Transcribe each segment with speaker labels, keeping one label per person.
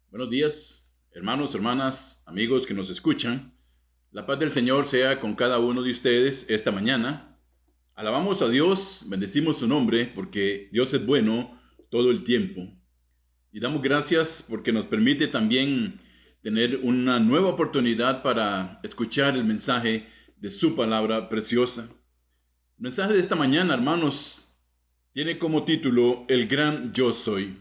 Speaker 1: Buenos días, hermanos, hermanas, amigos que nos escuchan. La paz del Señor sea con cada uno de ustedes esta mañana. Alabamos a Dios, bendecimos su nombre porque Dios es bueno todo el tiempo. Y damos gracias porque nos permite también tener una nueva oportunidad para escuchar el mensaje de su palabra preciosa. El mensaje de esta mañana, hermanos, tiene como título El gran yo soy.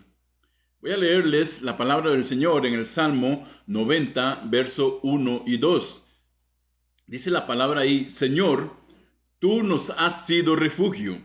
Speaker 1: Voy a leerles la palabra del Señor en el Salmo 90, verso 1 y 2. Dice la palabra ahí: Señor, tú nos has sido refugio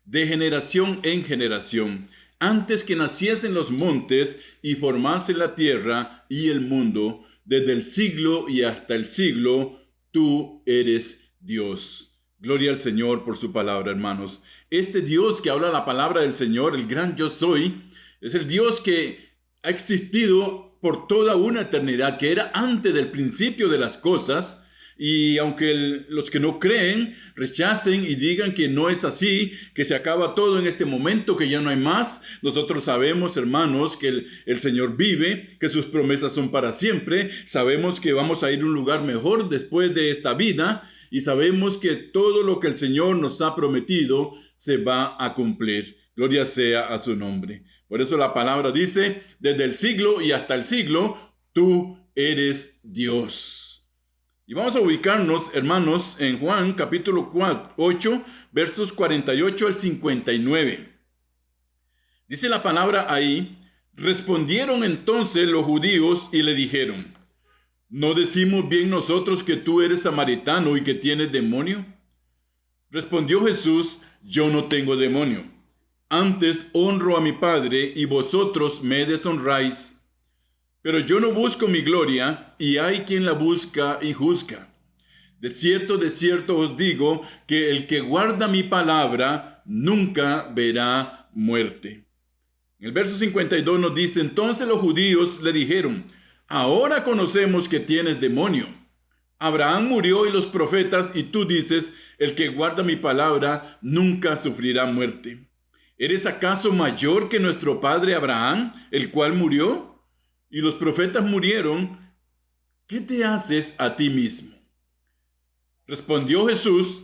Speaker 1: de generación en generación. Antes que naciesen los montes y formase la tierra y el mundo, desde el siglo y hasta el siglo, tú eres Dios. Gloria al Señor por su palabra, hermanos. Este Dios que habla la palabra del Señor, el gran yo soy, es el Dios que ha existido por toda una eternidad, que era antes del principio de las cosas. Y aunque los que no creen rechacen y digan que no es así, que se acaba todo en este momento, que ya no hay más, nosotros sabemos, hermanos, que el Señor vive, que sus promesas son para siempre. Sabemos que vamos a ir a un lugar mejor después de esta vida, y sabemos que todo lo que el Señor nos ha prometido se va a cumplir. Gloria sea a su nombre. Por eso la palabra dice: desde el siglo y hasta el siglo, tú eres Dios. Y vamos a ubicarnos, hermanos, en Juan capítulo 8, versos 48 al 59. Dice la palabra ahí: respondieron entonces los judíos y le dijeron: ¿no decimos bien nosotros que tú eres samaritano y que tienes demonio? Respondió Jesús: yo no tengo demonio. Antes honro a mi Padre y vosotros me deshonráis. Pero yo no busco mi gloria, y hay quien la busca y juzga. De cierto os digo, que el que guarda mi palabra nunca verá muerte. En el verso 52 nos dice: entonces los judíos le dijeron: ahora conocemos que tienes demonio. Abraham murió y los profetas, y tú dices: el que guarda mi palabra nunca sufrirá muerte. ¿Eres acaso mayor que nuestro padre Abraham, el cual murió? Y los profetas murieron. ¿Qué te haces a ti mismo? Respondió Jesús: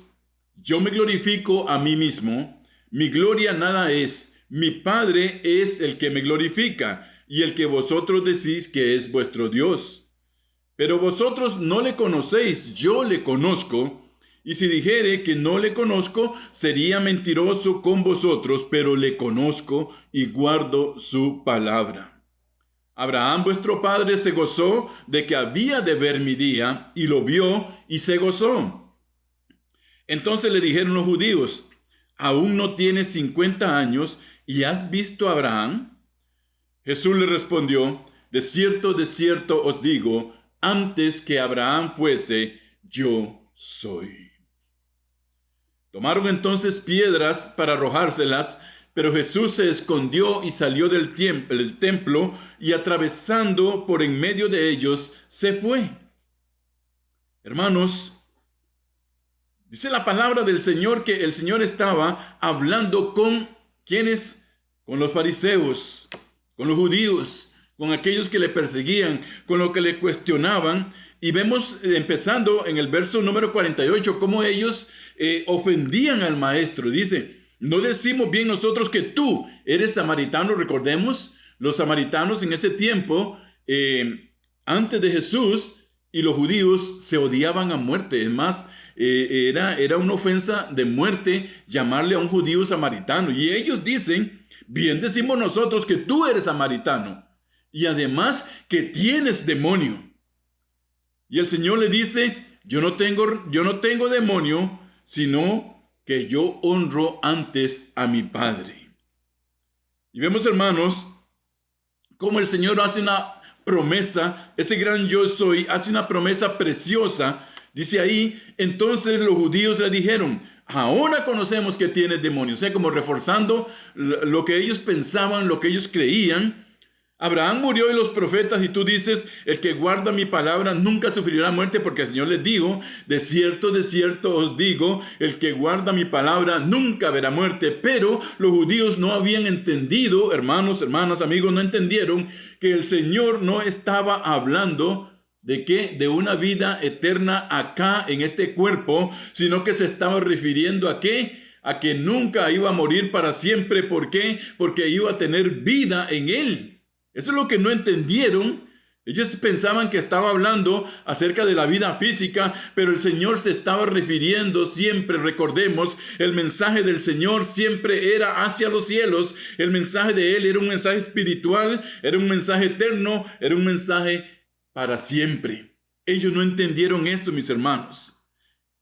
Speaker 1: yo me glorifico a mí mismo. Mi gloria nada es. Mi Padre es el que me glorifica, y el que vosotros decís que es vuestro Dios. Pero vosotros no le conocéis, yo le conozco. Y si dijere que no le conozco, sería mentiroso con vosotros, pero le conozco y guardo su palabra. Abraham vuestro padre se gozó de que había de ver mi día, y lo vio y se gozó. Entonces le dijeron los judíos: ¿aún no tienes 50 años y has visto a Abraham? Jesús le respondió: de cierto os digo, antes que Abraham fuese, yo soy. Tomaron entonces piedras para arrojárselas, pero Jesús se escondió y salió del templo, y atravesando por en medio de ellos, se fue. Hermanos, dice la palabra del Señor que el Señor estaba hablando con ¿quiénes? Con los fariseos, con los judíos, con aquellos que le perseguían, con los que le cuestionaban. Y vemos, empezando en el verso número 48, cómo ellos ofendían al maestro. Dice: ¿no decimos bien nosotros que tú eres samaritano? Recordemos, los samaritanos en ese tiempo, antes de Jesús, y los judíos se odiaban a muerte. Es más, era una ofensa de muerte llamarle a un judío samaritano. Y ellos dicen: bien decimos nosotros que tú eres samaritano, y además que tienes demonio. Y el Señor le dice: yo no tengo demonio, sino que yo honro antes a mi Padre. Y vemos, hermanos, cómo el Señor hace una promesa. Ese gran yo soy hace una promesa preciosa. Dice ahí: entonces los judíos le dijeron: ahora conocemos que tienes demonio. O sea, como reforzando lo que ellos pensaban, lo que ellos creían. Abraham murió y los profetas, y tú dices, el que guarda mi palabra nunca sufrirá muerte, porque el Señor les dijo, de cierto os digo, el que guarda mi palabra nunca verá muerte. Pero los judíos no habían entendido, hermanos, hermanas, amigos, no entendieron que el Señor no estaba hablando ¿de qué? De una vida eterna acá en este cuerpo, sino que se estaba refiriendo a ¿qué? A que nunca iba a morir para siempre. ¿Por qué? Porque iba a tener vida en él. Eso es lo que no entendieron. Ellos pensaban que estaba hablando acerca de la vida física, pero el Señor se estaba refiriendo siempre, recordemos, el mensaje del Señor siempre era hacia los cielos. El mensaje de Él era un mensaje espiritual, era un mensaje eterno, era un mensaje para siempre. Ellos no entendieron eso, mis hermanos.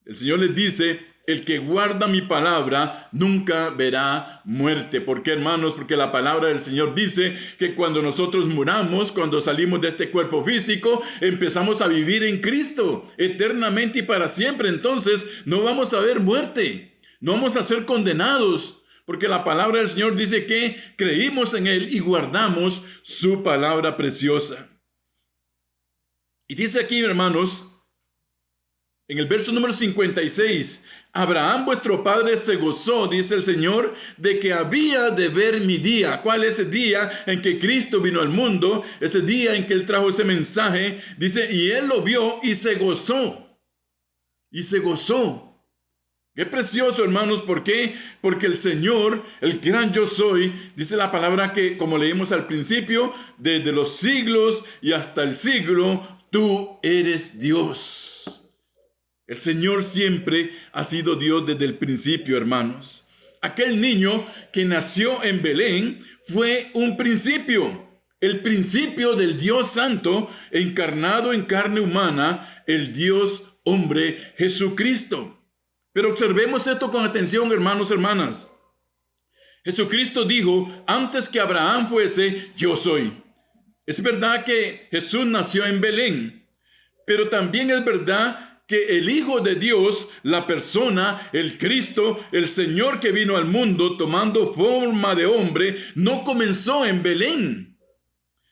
Speaker 1: El Señor les dice, el que guarda mi palabra nunca verá muerte. ¿Por qué, hermanos? Porque la palabra del Señor dice que cuando nosotros muramos, cuando salimos de este cuerpo físico, empezamos a vivir en Cristo eternamente y para siempre. Entonces no vamos a ver muerte, no vamos a ser condenados, porque la palabra del Señor dice que creímos en Él y guardamos su palabra preciosa. Y dice aquí, hermanos, en el verso número 56, Abraham vuestro padre se gozó, dice el Señor, de que había de ver mi día. ¿Cuál es ese día en que Cristo vino al mundo? Ese día en que Él trajo ese mensaje. Dice, y Él lo vio y se gozó. Y se gozó. Qué precioso, hermanos. ¿Por qué? Porque el Señor, el gran yo soy, dice la palabra que, como leímos al principio, desde los siglos y hasta el siglo, tú eres Dios. El Señor siempre ha sido Dios desde el principio, hermanos. Aquel niño que nació en Belén fue un principio. El principio del Dios Santo encarnado en carne humana, el Dios hombre Jesucristo. Pero observemos esto con atención, hermanos, hermanas. Jesucristo dijo, antes que Abraham fuese, yo soy. Es verdad que Jesús nació en Belén, pero también es verdad que el Hijo de Dios, la persona, el Cristo, el Señor que vino al mundo tomando forma de hombre, no comenzó en Belén,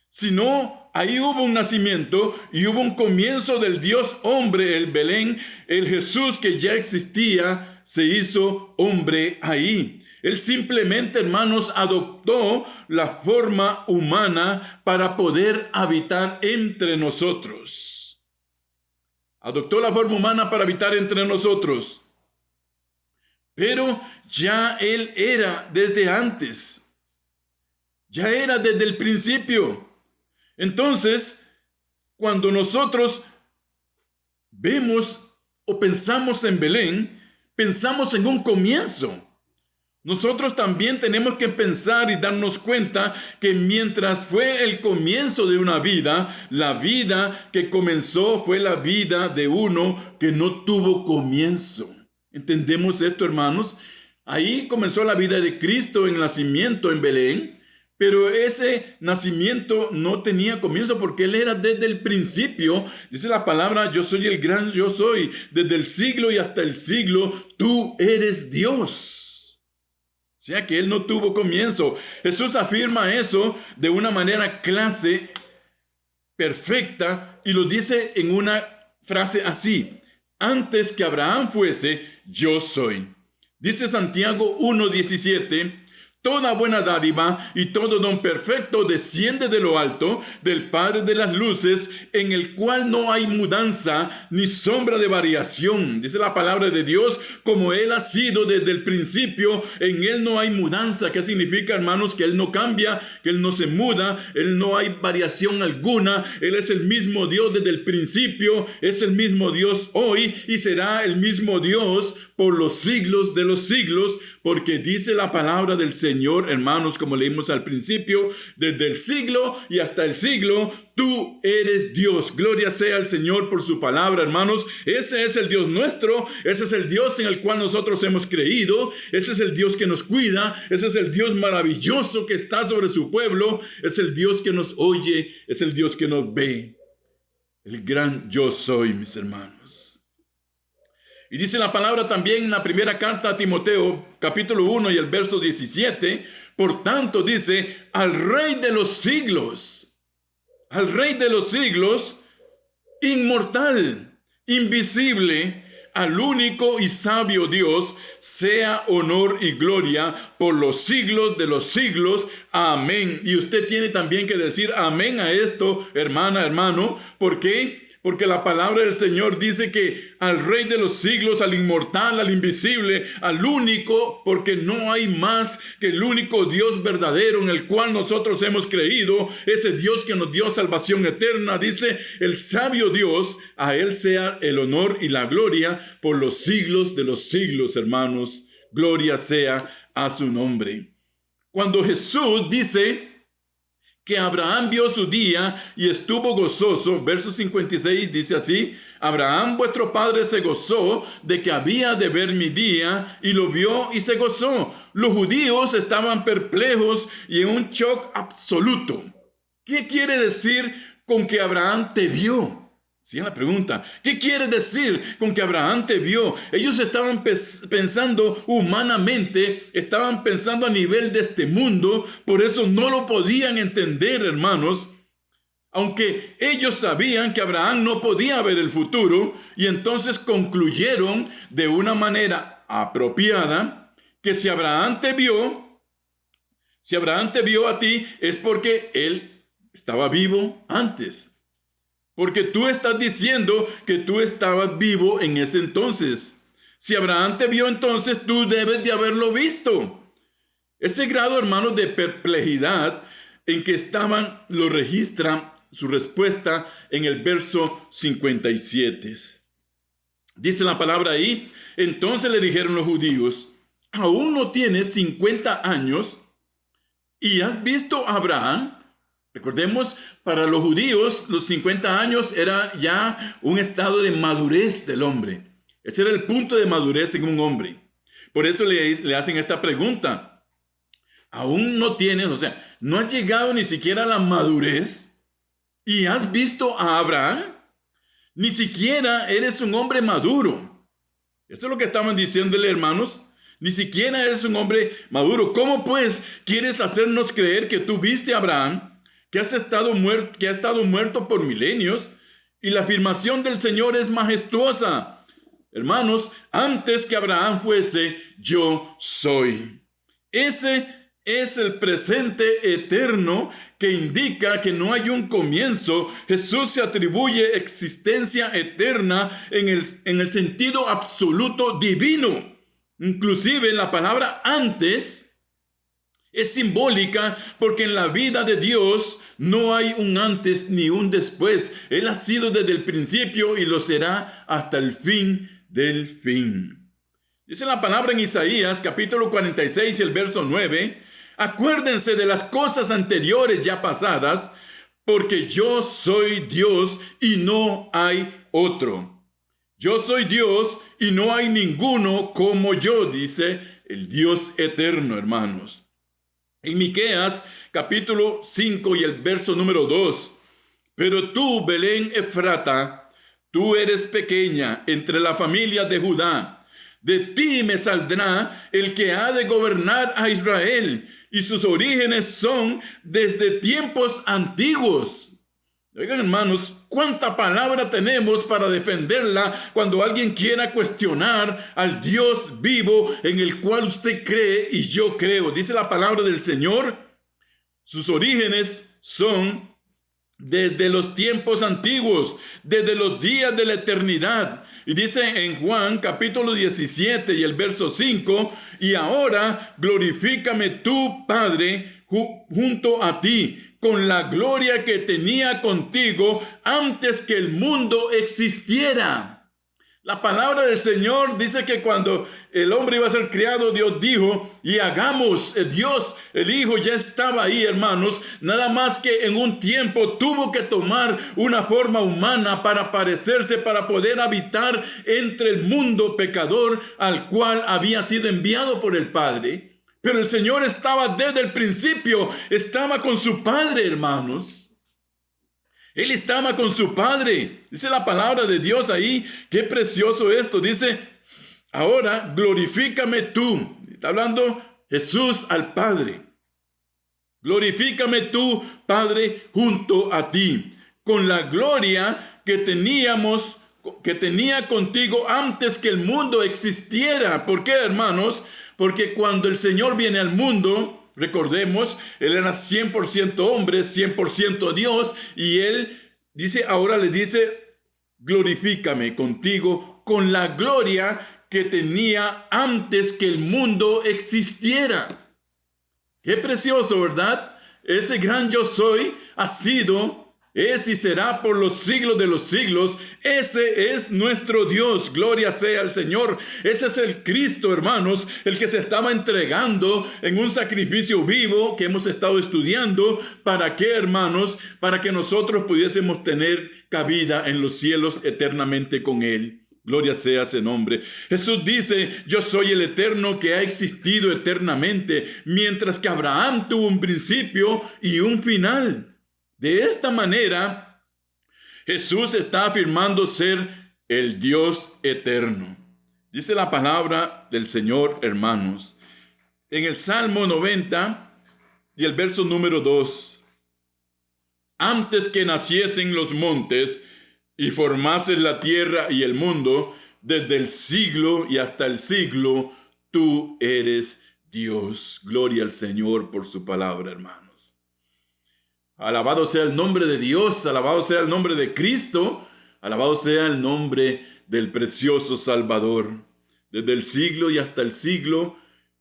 Speaker 1: sino ahí hubo un nacimiento y hubo un comienzo del Dios hombre, el Belén, el Jesús que ya existía, se hizo hombre ahí. Él simplemente, hermanos, adoptó la forma humana para poder habitar entre nosotros. Adoptó la forma humana para habitar entre nosotros. Pero ya Él era desde antes. Ya era desde el principio. Entonces, cuando nosotros vemos o pensamos en Belén, pensamos en un comienzo. Nosotros también tenemos que pensar y darnos cuenta que mientras fue el comienzo de una vida, la vida que comenzó fue la vida de uno que no tuvo comienzo. ¿Entendemos esto, hermanos? Ahí comenzó la vida de Cristo en nacimiento en Belén, pero ese nacimiento no tenía comienzo porque Él era desde el principio. Dice la palabra, yo soy el gran yo soy, desde el siglo y hasta el siglo, tú eres Dios. O sea que Él no tuvo comienzo. Jesús afirma eso de una manera clase perfecta y lo dice en una frase así. Antes que Abraham fuese, yo soy. Dice Santiago 1:17. Toda buena dádiva y todo don perfecto desciende de lo alto, del Padre de las luces, en el cual no hay mudanza ni sombra de variación. Dice la palabra de Dios, como Él ha sido desde el principio, en Él no hay mudanza. ¿Qué significa, hermanos? Que Él no cambia, que Él no se muda, Él no hay variación alguna. Él es el mismo Dios desde el principio, es el mismo Dios hoy y será el mismo Dios por los siglos de los siglos, porque dice la palabra del Señor, hermanos, como leímos al principio, desde el siglo y hasta el siglo, tú eres Dios. Gloria sea al Señor por su palabra, hermanos. Ese es el Dios nuestro, ese es el Dios en el cual nosotros hemos creído, ese es el Dios que nos cuida, ese es el Dios maravilloso que está sobre su pueblo, es el Dios que nos oye, es el Dios que nos ve. El gran yo soy, mis hermanos. Y dice la palabra también en la primera carta a Timoteo, capítulo 1 y el verso 17, por tanto dice, al Rey de los siglos, inmortal, invisible, al único y sabio Dios, sea honor y gloria por los siglos de los siglos. Amén. Y usted tiene también que decir amén a esto, hermana, hermano. ¿Por qué? Porque la palabra del Señor dice que al Rey de los siglos, al inmortal, al invisible, al único, porque no hay más que el único Dios verdadero en el cual nosotros hemos creído, ese Dios que nos dio salvación eterna, dice el sabio Dios, a Él sea el honor y la gloria por los siglos de los siglos, hermanos. Gloria sea a su nombre. Cuando Jesús dice que Abraham vio su día y estuvo gozoso, verso 56 dice así, Abraham vuestro padre se gozó de que había de ver mi día y lo vio y se gozó. Los judíos estaban perplejos y en un shock absoluto. ¿Qué quiere decir con que Abraham te vio? Sí, la pregunta, ¿qué quiere decir con que Abraham te vio? Ellos estaban pensando humanamente, estaban pensando a nivel de este mundo, por eso no lo podían entender, hermanos. Aunque ellos sabían que Abraham no podía ver el futuro, y entonces concluyeron de una manera apropiada que si Abraham te vio a ti, es porque él estaba vivo antes. Porque tú estás diciendo que tú estabas vivo en ese entonces. Si Abraham te vio entonces, tú debes de haberlo visto. Ese grado, hermanos, de perplejidad en que estaban, lo registra su respuesta en el verso 57. Dice la palabra ahí, entonces le dijeron los judíos, ¿aún no tienes 50 años y has visto a Abraham? Recordemos, para los judíos, los 50 años era ya un estado de madurez del hombre. Ese era el punto de madurez en un hombre. Por eso le hacen esta pregunta. ¿Aún no tienes, o sea, no has llegado ni siquiera a la madurez y has visto a Abraham? Ni siquiera eres un hombre maduro. Esto es lo que estaban diciéndole, hermanos. Ni siquiera eres un hombre maduro. ¿Cómo pues quieres hacernos creer que tú viste a Abraham? Que ha estado muerto por milenios, y la afirmación del Señor es majestuosa. Hermanos, antes que Abraham fuese, yo soy. Ese es el presente eterno que indica que no hay un comienzo. Jesús se atribuye existencia eterna en el sentido absoluto divino. Inclusive la palabra antes es simbólica porque en la vida de Dios no hay un antes ni un después. Él ha sido desde el principio y lo será hasta el fin del fin. Dice la palabra en Isaías capítulo 46 y el verso 9. Acuérdense de las cosas anteriores ya pasadas, porque yo soy Dios y no hay otro. Yo soy Dios y no hay ninguno como yo, dice el Dios eterno, hermanos. En Miqueas, capítulo 5 y el verso número 2. Pero tú, Belén Efrata, tú eres pequeña entre la familia de Judá. De ti me saldrá el que ha de gobernar a Israel, y sus orígenes son desde tiempos antiguos. Oigan, hermanos, cuánta palabra tenemos para defenderla cuando alguien quiera cuestionar al Dios vivo en el cual usted cree y yo creo. Dice la palabra del Señor, sus orígenes son desde los tiempos antiguos, desde los días de la eternidad. Y dice en Juan capítulo 17 y el verso 5, y ahora glorifícame tú, Padre, junto a ti, con la gloria que tenía contigo antes que el mundo existiera. La palabra del Señor dice que cuando el hombre iba a ser criado, Dios dijo, y hagamos. Dios, el Hijo, ya estaba ahí, hermanos. Nada más que en un tiempo tuvo que tomar una forma humana para parecerse, para poder habitar entre el mundo pecador al cual había sido enviado por el Padre. Pero el Señor estaba desde el principio, estaba con su Padre, hermanos. Él estaba con su Padre. Dice la palabra de Dios ahí, qué precioso esto. Dice, ahora glorifícame tú. Está hablando Jesús al Padre. Glorifícame tú, Padre, junto a ti, con la gloria que tenía contigo antes que el mundo existiera. ¿Por qué, hermanos? Porque cuando el Señor viene al mundo, recordemos, Él era 100% hombre, 100% Dios, y Él dice, ahora le dice, glorifícame contigo con la gloria que tenía antes que el mundo existiera. Qué precioso, ¿verdad? Ese gran yo soy ha sido, es y será por los siglos de los siglos. Ese es nuestro Dios. Gloria sea al Señor. Ese es el Cristo, hermanos, el que se estaba entregando en un sacrificio vivo que hemos estado estudiando. ¿Para qué, hermanos? Para que nosotros pudiésemos tener cabida en los cielos eternamente con Él. Gloria sea ese nombre. Jesús dice, yo soy el eterno que ha existido eternamente, mientras que Abraham tuvo un principio y un final. De esta manera, Jesús está afirmando ser el Dios eterno. Dice la palabra del Señor, hermanos, en el Salmo 90 y el verso número 2. Antes que naciesen los montes y formases la tierra y el mundo, desde el siglo y hasta el siglo, tú eres Dios. Gloria al Señor por su palabra, hermanos. Alabado sea el nombre de Dios, alabado sea el nombre de Cristo, alabado sea el nombre del precioso Salvador. Desde el siglo y hasta el siglo,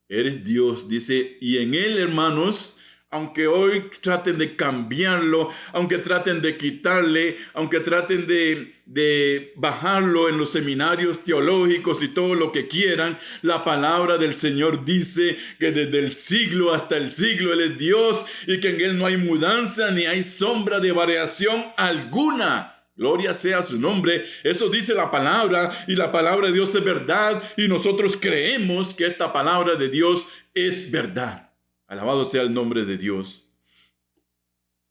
Speaker 1: eres Dios, dice, y en Él, hermanos, aunque hoy traten de cambiarlo, aunque traten de quitarle, aunque traten de bajarlo en los seminarios teológicos y todo lo que quieran, la palabra del Señor dice que desde el siglo hasta el siglo Él es Dios y que en Él no hay mudanza ni hay sombra de variación alguna. Gloria sea su nombre. Eso dice la palabra, y la palabra de Dios es verdad, y nosotros creemos que esta palabra de Dios es verdad. Alabado sea el nombre de Dios.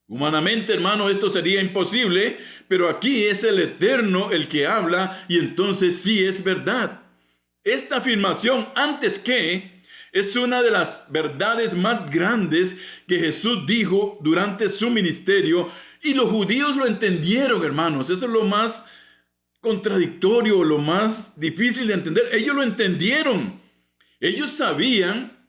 Speaker 1: Humanamente, hermano, esto sería imposible, pero aquí es el Eterno el que habla, y entonces sí es verdad. Esta afirmación, antes que, es una de las verdades más grandes que Jesús dijo durante su ministerio, y los judíos lo entendieron, hermanos. Eso es lo más contradictorio, lo más difícil de entender. Ellos lo entendieron. Ellos sabían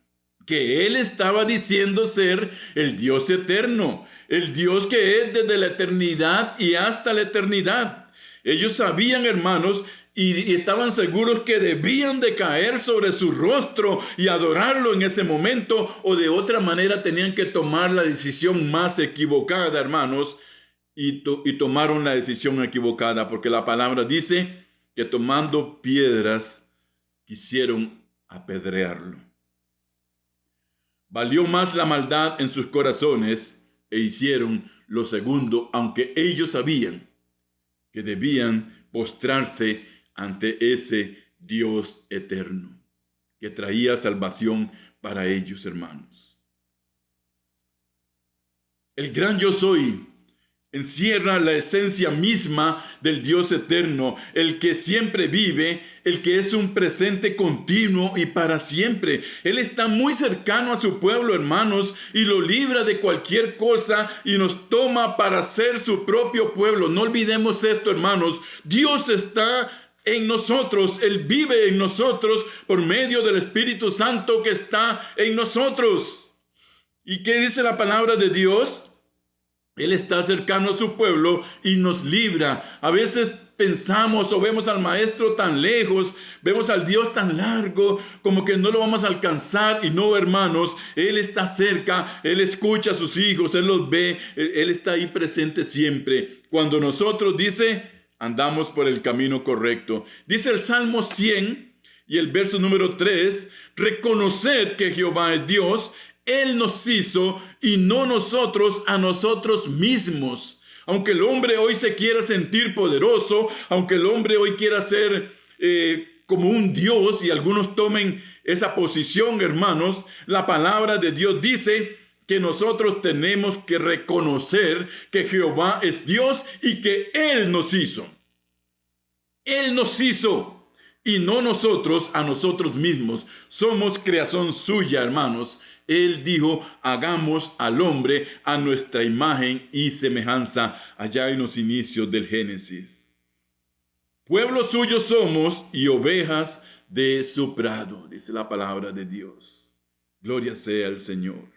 Speaker 1: que Él estaba diciendo ser el Dios eterno, el Dios que es desde la eternidad y hasta la eternidad. Ellos sabían, hermanos, y estaban seguros que debían de caer sobre su rostro y adorarlo en ese momento, o de otra manera tenían que tomar la decisión más equivocada, hermanos, y tomaron la decisión equivocada, porque la palabra dice que tomando piedras quisieron apedrearlo. Valió más la maldad en sus corazones e hicieron lo segundo, aunque ellos sabían que debían postrarse ante ese Dios eterno que traía salvación para ellos, hermanos. El gran yo soy encierra la esencia misma del Dios eterno, el que siempre vive, el que es un presente continuo y para siempre. Él está muy cercano a su pueblo, hermanos, y lo libra de cualquier cosa y nos toma para ser su propio pueblo. No olvidemos esto, hermanos. Dios está en nosotros. Él vive en nosotros por medio del Espíritu Santo que está en nosotros. ¿Y qué dice la palabra de Dios? Él está cercano a su pueblo y nos libra. A veces pensamos o vemos al Maestro tan lejos, vemos al Dios tan largo, como que no lo vamos a alcanzar. Y no, hermanos, Él está cerca, Él escucha a sus hijos, Él los ve, Él está ahí presente siempre. Cuando nosotros, dice, andamos por el camino correcto. Dice el Salmo 100 y el verso número 3, reconoced que Jehová es Dios. Él nos hizo y no nosotros a nosotros mismos. Aunque el hombre hoy se quiera sentir poderoso, aunque el hombre hoy quiera ser como un Dios y algunos tomen esa posición, hermanos, la palabra de Dios dice que nosotros tenemos que reconocer que Jehová es Dios y que Él nos hizo. Él nos hizo. y no nosotros a nosotros mismos. Somos creación suya, hermanos. Él dijo, hagamos al hombre a nuestra imagen y semejanza, allá en los inicios del Génesis. Pueblo suyo somos y ovejas de su prado, dice la palabra de Dios. Gloria sea al Señor.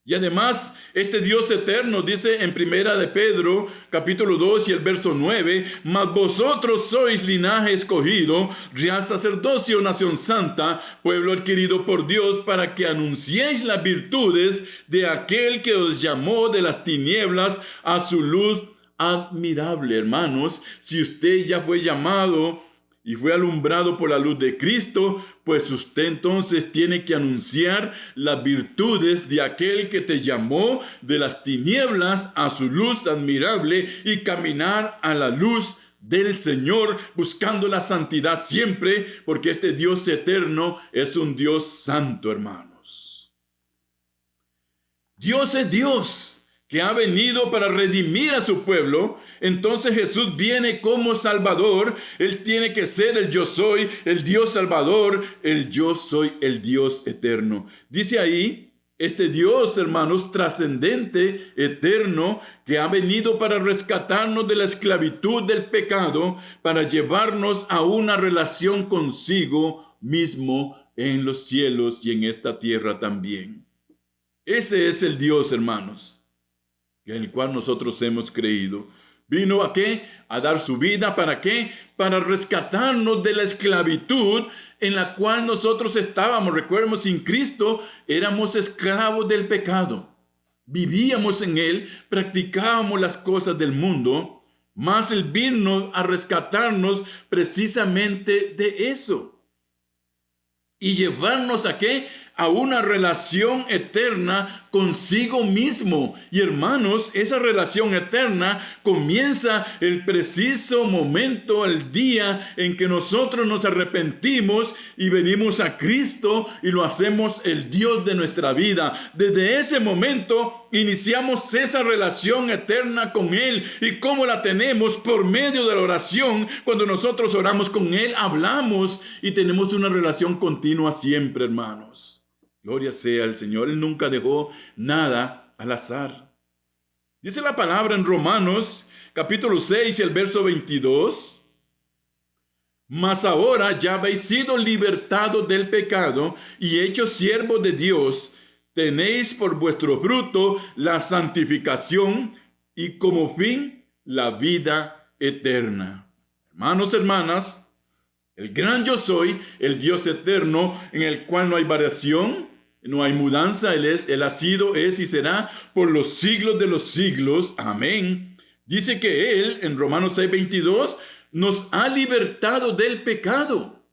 Speaker 1: Y además, este Dios eterno dice en primera de Pedro, capítulo 2 y el verso 9, mas vosotros sois linaje escogido, real sacerdocio, nación santa, pueblo adquirido por Dios, para que anunciéis las virtudes de aquel que os llamó de las tinieblas a su luz admirable. Hermanos, si usted ya fue llamado y fue alumbrado por la luz de Cristo, pues usted entonces tiene que anunciar las virtudes de aquel que te llamó de las tinieblas a su luz admirable y caminar a la luz del Señor, buscando la santidad siempre, porque este Dios eterno es un Dios santo, hermanos. Dios es Dios, que ha venido para redimir a su pueblo. Entonces Jesús viene como Salvador. Él tiene que ser el yo soy, el Dios Salvador, el yo soy, el Dios eterno. Dice ahí, este Dios, hermanos, trascendente, eterno, que ha venido para rescatarnos de la esclavitud del pecado, para llevarnos a una relación consigo mismo en los cielos y en esta tierra también. Ese es el Dios, hermanos, en el cual nosotros hemos creído. ¿Vino a qué? A dar su vida. ¿Para qué? Para rescatarnos de la esclavitud en la cual nosotros estábamos. Recuerden, sin Cristo éramos esclavos del pecado. Vivíamos en él, practicábamos las cosas del mundo, mas él vino a rescatarnos precisamente de eso. Y llevarnos ¿a qué? A una relación eterna consigo mismo. Y hermanos, esa relación eterna comienza el preciso momento, el día en que nosotros nos arrepentimos y venimos a Cristo y lo hacemos el Dios de nuestra vida. Desde ese momento iniciamos esa relación eterna con Él. ¿Y cómo la tenemos? Por medio de la oración. Cuando nosotros oramos con Él, hablamos y tenemos una relación continua siempre, hermanos. Gloria sea al Señor. Él nunca dejó nada al azar. Dice la palabra en Romanos, capítulo 6 y el verso 22. Mas ahora ya habéis sido libertados del pecado y hechos siervos de Dios. Tenéis por vuestro fruto la santificación y como fin la vida eterna. Hermanos, hermanas, el gran yo soy, el Dios eterno, en el cual no hay variación, no hay mudanza. Él ha sido, es y será por los siglos de los siglos. Amén. Dice que Él, en Romanos 6:22, nos ha libertado del pecado.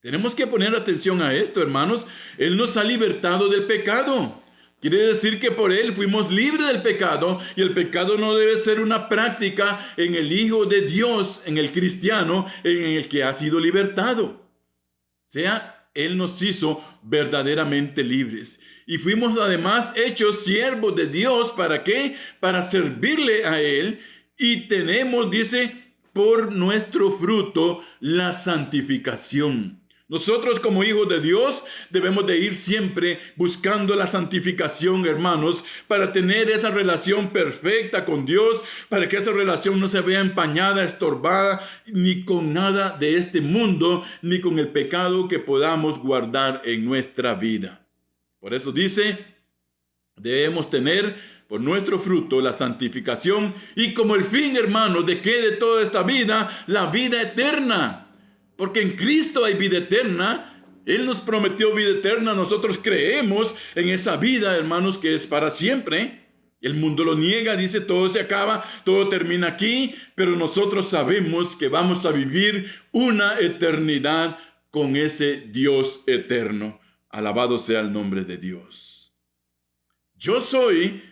Speaker 1: Tenemos que poner atención a esto, hermanos. Él nos ha libertado del pecado. Quiere decir que por Él fuimos libres del pecado, y el pecado no debe ser una práctica en el Hijo de Dios, en el cristiano, en el que ha sido libertado. O sea, Él nos hizo verdaderamente libres. Y fuimos además hechos siervos de Dios. ¿Para qué? Para servirle a Él. Y tenemos, dice, por nuestro fruto la santificación. Nosotros como hijos de Dios debemos de ir siempre buscando la santificación, hermanos, para tener esa relación perfecta con Dios, para que esa relación no se vea empañada, estorbada, ni con nada de este mundo, ni con el pecado que podamos guardar en nuestra vida. Por eso dice, debemos tener por nuestro fruto la santificación y como el fin, hermanos, de que de toda esta vida, la vida eterna. Porque en Cristo hay vida eterna. Él nos prometió vida eterna. Nosotros creemos en esa vida, hermanos, que es para siempre. El mundo lo niega, dice todo se acaba, todo termina aquí. Pero nosotros sabemos que vamos a vivir una eternidad con ese Dios eterno. Alabado sea el nombre de Dios. Yo soy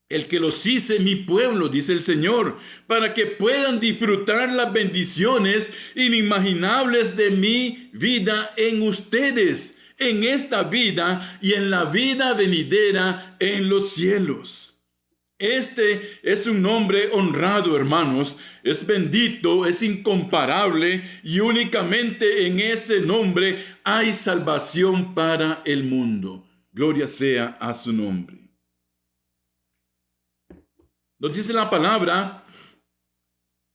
Speaker 1: el que los hice mi pueblo, dice el Señor, para que puedan disfrutar las bendiciones inimaginables de mi vida en ustedes, en esta vida y en la vida venidera en los cielos. Este es un nombre honrado, hermanos. Es bendito, es incomparable y únicamente en ese nombre hay salvación para el mundo. Gloria sea a su nombre. Nos dice la palabra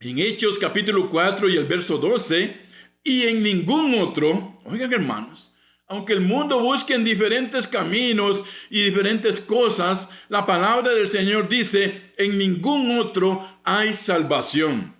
Speaker 1: en Hechos capítulo 4 y el verso 12, y en ningún otro, oigan hermanos, aunque el mundo busque en diferentes caminos y diferentes cosas, la palabra del Señor dice, en ningún otro hay salvación,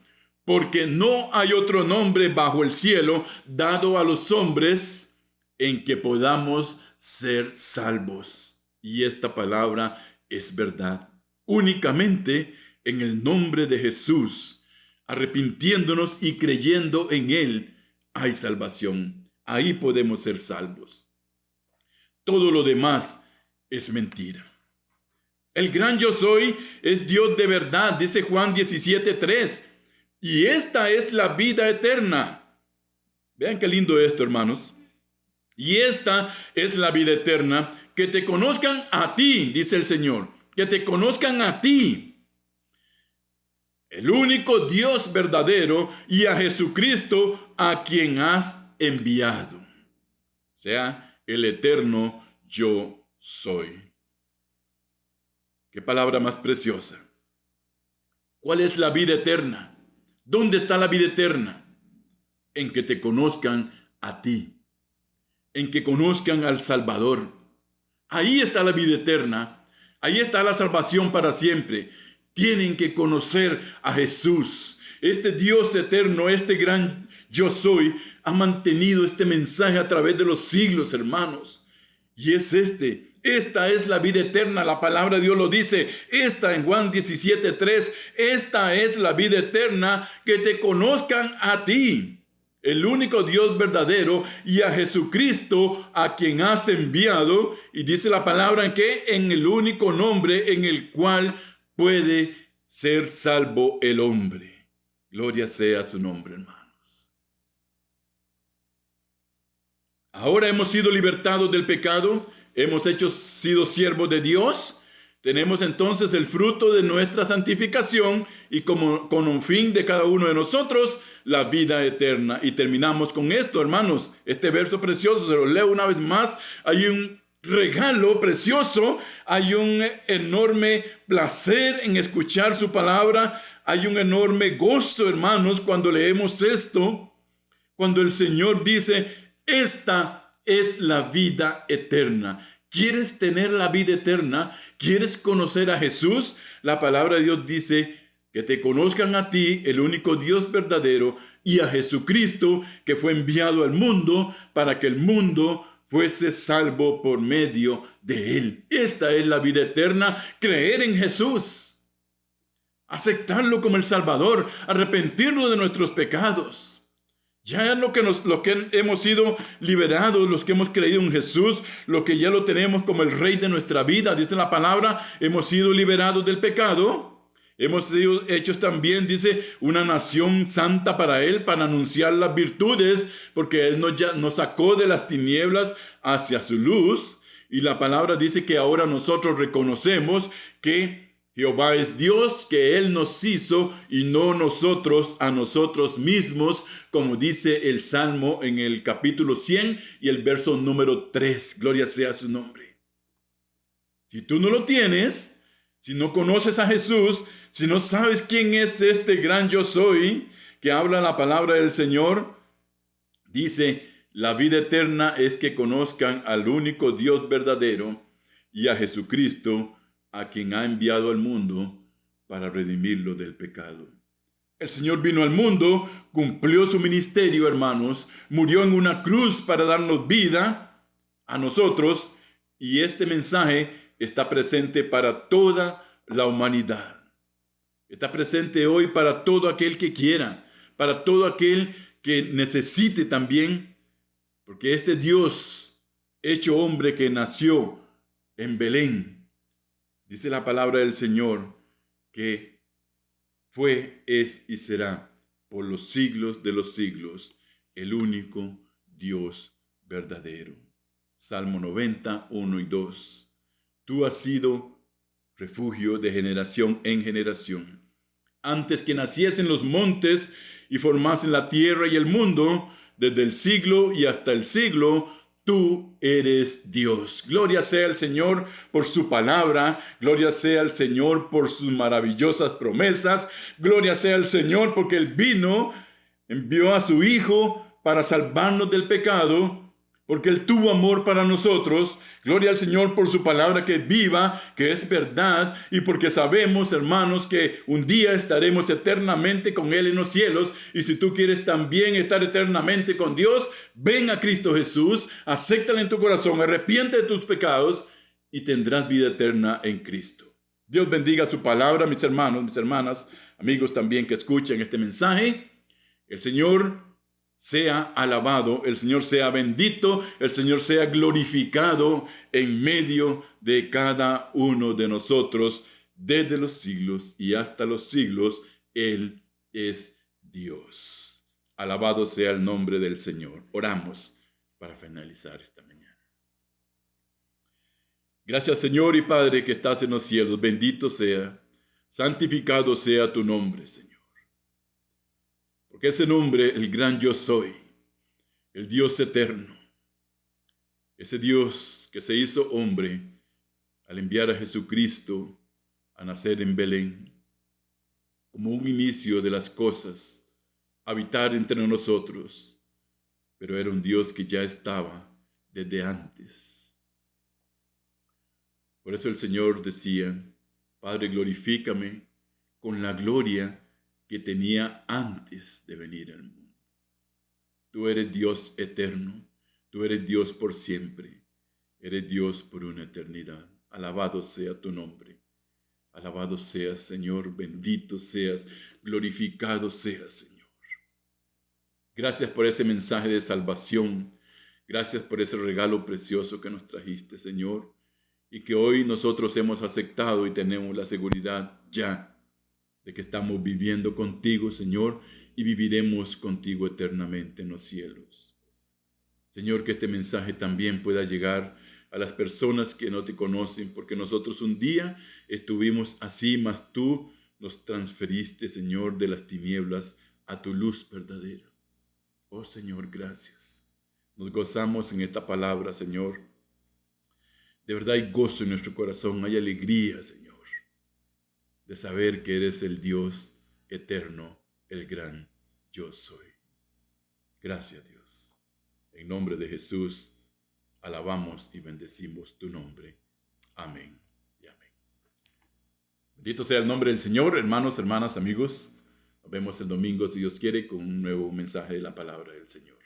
Speaker 1: porque no hay otro nombre bajo el cielo dado a los hombres en que podamos ser salvos. Y esta palabra es verdad. Únicamente en el nombre de Jesús, arrepintiéndonos y creyendo en Él, hay salvación. Ahí podemos ser salvos. Todo lo demás es mentira. El gran yo soy es Dios de verdad, dice Juan 17:3. Y esta es la vida eterna. Vean qué lindo esto, hermanos. Y esta es la vida eterna, que te conozcan a ti, dice el Señor, que te conozcan a ti, el único Dios verdadero, y a Jesucristo a quien has enviado. O sea, el eterno yo soy. Qué palabra más preciosa. ¿Cuál es la vida eterna? ¿Dónde está la vida eterna? En que te conozcan a ti, en que conozcan al Salvador. Ahí está la vida eterna. Ahí está la salvación para siempre. Tienen que conocer a Jesús. Este Dios eterno, este gran yo soy, ha mantenido este mensaje a través de los siglos, hermanos. Y es esta es la vida eterna. La palabra de Dios lo dice. Esta en Juan 17:3. Esta es la vida eterna, que te conozcan a ti, el único Dios verdadero, y a Jesucristo a quien has enviado. Y dice la palabra en que en el único nombre en el cual puede ser salvo el hombre. Gloria sea su nombre, hermanos. Ahora hemos sido libertados del pecado, hemos sido siervos de Dios. Tenemos entonces el fruto de nuestra santificación y con un fin de cada uno de nosotros, la vida eterna. Y terminamos con esto, hermanos. Este verso precioso, se lo leo una vez más. Hay un regalo precioso, hay un enorme placer en escuchar su palabra, hay un enorme gozo, hermanos, cuando leemos esto, cuando el Señor dice, esta es la vida eterna. ¿Quieres tener la vida eterna? ¿Quieres conocer a Jesús? La palabra de Dios dice que te conozcan a ti, el único Dios verdadero, y a Jesucristo, que fue enviado al mundo para que el mundo fuese salvo por medio de Él. Esta es la vida eterna, creer en Jesús, aceptarlo como el Salvador, arrepentirnos de nuestros pecados. Ya lo que hemos sido liberados, los que hemos creído en Jesús, lo que ya lo tenemos como el Rey de nuestra vida, dice la palabra, hemos sido liberados del pecado, hemos sido hechos también, dice, una nación santa para Él, para anunciar las virtudes, porque Él nos sacó de las tinieblas hacia su luz, y la palabra dice que ahora nosotros reconocemos que Jehová es Dios, que Él nos hizo y no nosotros a nosotros mismos, como dice el Salmo en el capítulo 100 y el verso número 3. Gloria sea su nombre. Si tú no lo tienes, si no conoces a Jesús, si no sabes quién es este gran yo soy, que habla la palabra del Señor, dice, la vida eterna es que conozcan al único Dios verdadero y a Jesucristo, a quien ha enviado al mundo para redimirlo del pecado. El Señor vino al mundo, cumplió su ministerio, hermanos, murió en una cruz para darnos vida a nosotros, y este mensaje está presente para toda la humanidad. Está presente hoy para todo aquel que quiera, para todo aquel que necesite también, porque este Dios hecho hombre que nació en Belén, dice la palabra del Señor que fue, es y será por los siglos de los siglos el único Dios verdadero. Salmo 90, 1 y 2. Tú has sido refugio de generación en generación. Antes que naciesen los montes y formasen la tierra y el mundo, desde el siglo y hasta el siglo, tú eres Dios. Gloria sea al Señor por su palabra. Gloria sea al Señor por sus maravillosas promesas. Gloria sea al Señor porque Él vino, envió a su Hijo para salvarnos del pecado, porque Él tuvo amor para nosotros. Gloria al Señor por su palabra que es viva, que es verdad, y porque sabemos, hermanos, que un día estaremos eternamente con Él en los cielos. Y si tú quieres también estar eternamente con Dios, ven a Cristo Jesús, acéptalo en tu corazón, arrepiente de tus pecados y tendrás vida eterna en Cristo. Dios bendiga su palabra, mis hermanos, mis hermanas, amigos también que escuchen este mensaje. El Señor sea alabado, el Señor sea bendito, el Señor sea glorificado en medio de cada uno de nosotros, desde los siglos y hasta los siglos. Él es Dios. Alabado sea el nombre del Señor. Oramos para finalizar esta mañana. Gracias, Señor y Padre que estás en los cielos. Bendito sea, santificado sea tu nombre, Señor. Porque ese nombre, el gran yo soy, el Dios eterno, ese Dios que se hizo hombre al enviar a Jesucristo a nacer en Belén, como un inicio de las cosas, habitar entre nosotros, pero era un Dios que ya estaba desde antes. Por eso el Señor decía, Padre, glorifícame con la gloria que tenía antes de venir al mundo. Tú eres Dios eterno, tú eres Dios por siempre, eres Dios por una eternidad. Alabado sea tu nombre, alabado seas, Señor, bendito seas, glorificado seas, Señor. Gracias por ese mensaje de salvación, gracias por ese regalo precioso que nos trajiste, Señor, y que hoy nosotros hemos aceptado y tenemos la seguridad ya de que estamos viviendo contigo, Señor, y viviremos contigo eternamente en los cielos. Señor, que este mensaje también pueda llegar a las personas que no te conocen, porque nosotros un día estuvimos así, mas tú nos transferiste, Señor, de las tinieblas a tu luz verdadera. Oh, Señor, gracias. Nos gozamos en esta palabra, Señor. De verdad hay gozo en nuestro corazón, hay alegría, Señor, de saber que eres el Dios eterno, el gran yo soy. Gracias, Dios. En nombre de Jesús, alabamos y bendecimos tu nombre. Amén y amén. Bendito sea el nombre del Señor, hermanos, hermanas, amigos. Nos vemos el domingo, si Dios quiere, con un nuevo mensaje de la palabra del Señor.